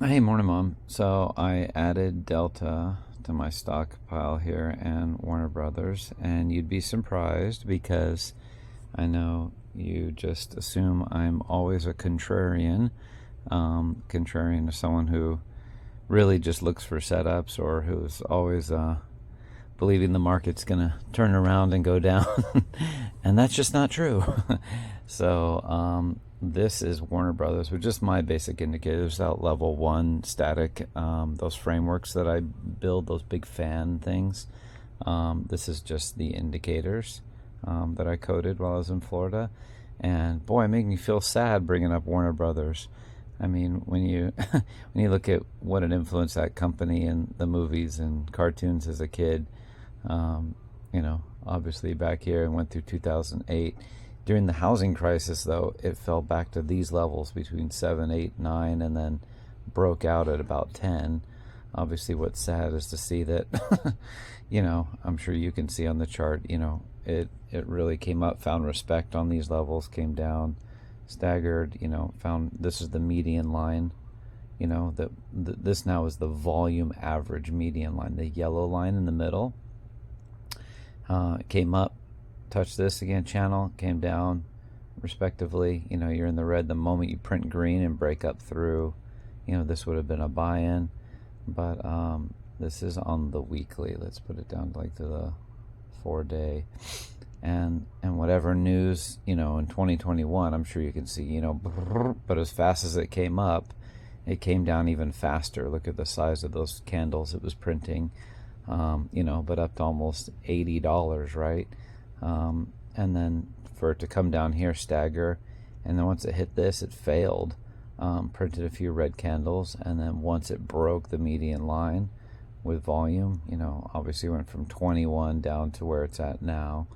Hey, morning, Mom. So I added Delta to my stockpile here and Warner Brothers, and you'd be surprised because I know you just assume I'm always a contrarian. Contrarian is someone who really just looks for setups or who's always believing the market's going to turn around and go down. And that's just not true. So this is Warner Brothers, with just my basic indicators out level one static, those frameworks that I build, those big fan things. This is just the indicators that I coded while I was in Florida. And boy, it made me feel sad bringing up Warner Brothers. I mean, when you when you look at what it influenced that company and the movies and cartoons as a kid, um, obviously back here and went through 2008. During the housing crisis, though, it fell back to these levels between 7, 8, 9, and then broke out at about 10. Obviously, what's sad is to see that, I'm sure you can see on the chart, it really came up, found respect on these levels, came down, staggered, found this is the median line. This now is the volume average median line, the yellow line in the middle. Came up, touched this again, channel, came down, respectively. You're in the red. The moment you print green and break up through, this would have been a buy-in. But this is on the weekly. Let's put it down like to the 4-day. And whatever news, in 2021, I'm sure you can see, but as fast as it came up, it came down even faster. Look at the size of those candles it was printing. But up to almost $80, right? And then for it to come down here, stagger, and then once it hit this, it failed. Printed a few red candles, and then once it broke the median line with volume, obviously went from 21 down to where it's at now.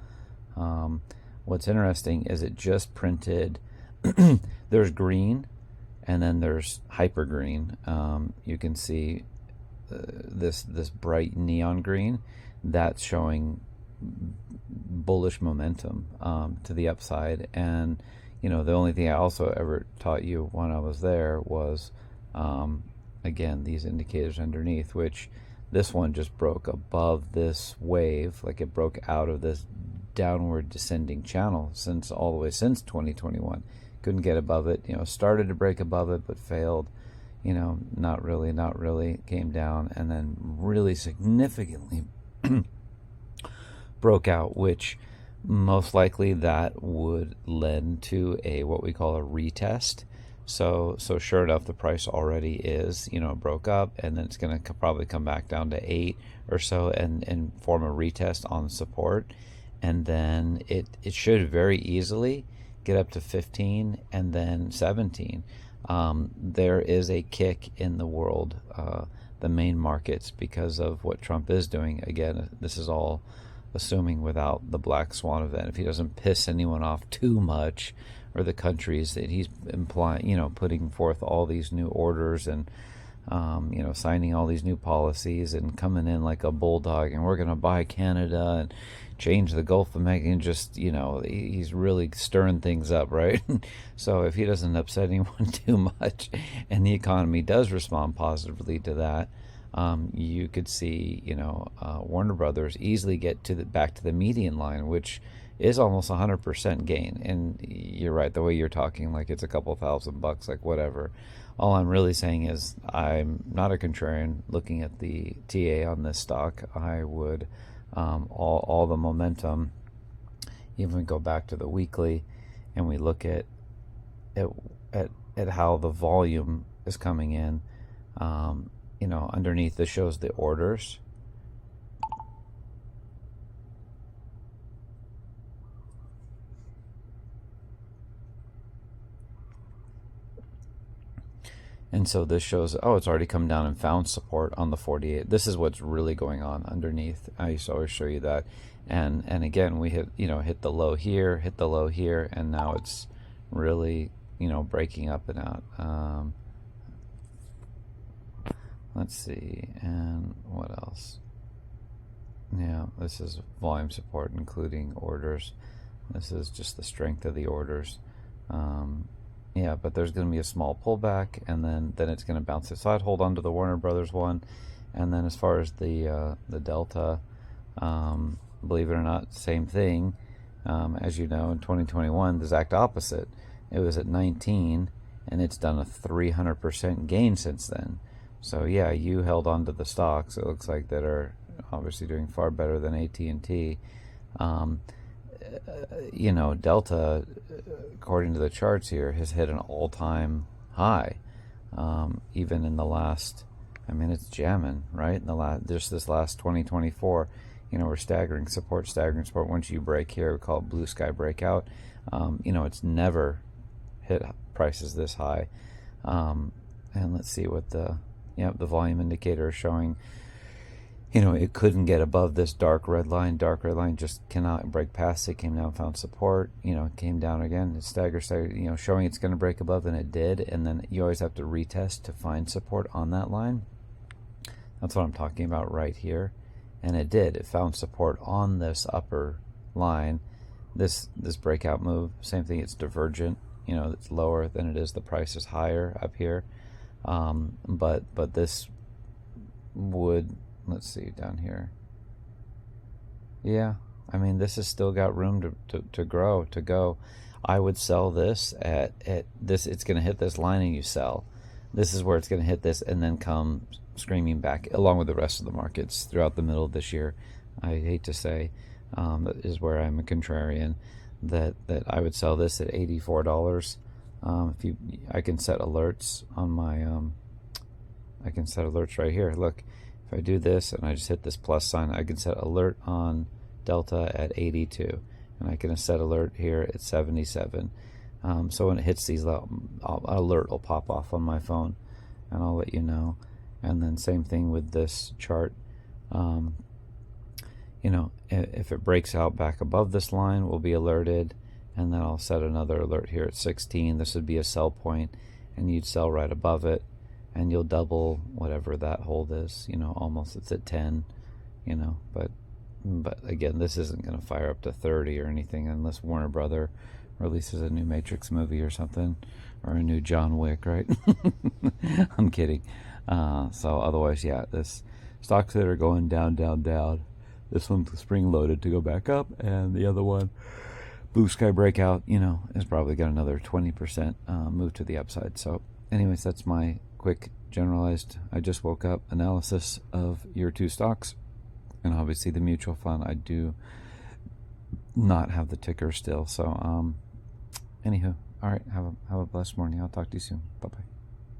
What's interesting is it just printed. There's green, and then there's hyper green. You can see this bright neon green that's showing bullish momentum to the upside. And the only thing I also ever taught you when I was there was again these indicators underneath, which this one just broke above this wave, like it broke out of this downward descending channel all the way since 2021. Couldn't get above it. Started to break above it but failed. Not really, came down, and then really significantly broke out, which most likely that would lend to what we call a retest. So sure enough, the price already is, broke up, and then it's going to probably come back down to 8 or so and form a retest on support. And then it should very easily get up to 15 and then 17. There is a kick in the world, the main markets, because of what Trump is doing. Again, this is all assuming without the black swan event. If he doesn't piss anyone off too much, or the countries that he's implying, putting forth all these new orders and signing all these new policies and coming in like a bulldog, and we're going to buy Canada and change the Gulf of Mexico. Just, he's really stirring things up, right? So if he doesn't upset anyone too much and the economy does respond positively to that, you could see, Warner Brothers easily get back to the median line, which is almost 100% gain. And you're right, the way you're talking, like it's a couple $1,000, like whatever. All I'm really saying is I'm not a contrarian looking at the TA on this stock. I would all the momentum, even we go back to the weekly and we look at how the volume is coming in. Underneath this shows the orders. And so this shows, it's already come down and found support on the 48. This is what's really going on underneath. I used to always show you that. And again, we hit the low here, hit the low here, and now it's really, breaking up and out. Let's see, and what else? Yeah, this is volume support, including orders. This is just the strength of the orders. Yeah, but there's going to be a small pullback, and then it's going to bounce it. So I'd hold on to the Warner Brothers one, and then as far as the Delta, believe it or not, same thing. As you know, in 2021, the exact opposite. It was at 19, and it's done a 300% gain since then. So yeah, you held on to the stocks. It looks like that are obviously doing far better than AT&T. Um, Delta, according to the charts here, has hit an all-time high. Even in the last, I mean, it's jamming, right? In the last, just this last 2024, we're staggering support. Once you break here, we call it blue sky breakout. It's never hit prices this high. And let's see what the volume indicator is showing. It couldn't get above this dark red line. Dark red line just cannot break past it. Came down, found support. It came down again. It staggered, showing it's going to break above, and it did. And then you always have to retest to find support on that line. That's what I'm talking about right here. And it did. It found support on this upper line. This breakout move, same thing. It's divergent. It's lower than it is. The price is higher up here. But this would. Let's see down here. Yeah, I mean, this has still got room to grow, to go. I would sell this at this. It's going to hit this line and you sell. This is where it's going to hit this and then come screaming back, along with the rest of the markets throughout the middle of this year. I hate to say, that is where I'm a contrarian. That I would sell this at $84. I can set alerts on my. I can set alerts right here. Look. If I do this and I just hit this plus sign, I can set alert on Delta at 82, and I can set alert here at 77. So when it hits these, alert will pop off on my phone, and I'll let you know. And then same thing with this chart. If it breaks out back above this line, we'll be alerted, and then I'll set another alert here at 16. This would be a sell point, and you'd sell right above it. And you'll double whatever that hold is, almost it's at 10, but again, this isn't going to fire up to 30 or anything unless Warner Brother releases a new Matrix movie or something, or a new John Wick, right? I'm kidding. So otherwise, yeah, this stocks that are going down, down, down. This one's spring loaded to go back up, and the other one, blue sky breakout, is probably got another 20% move to the upside. So anyways, that's my quick generalized I just woke up analysis of your two stocks. And obviously the mutual fund, I do not have the ticker still. So anywho, all right, have a blessed morning. I'll talk to you soon. Bye bye.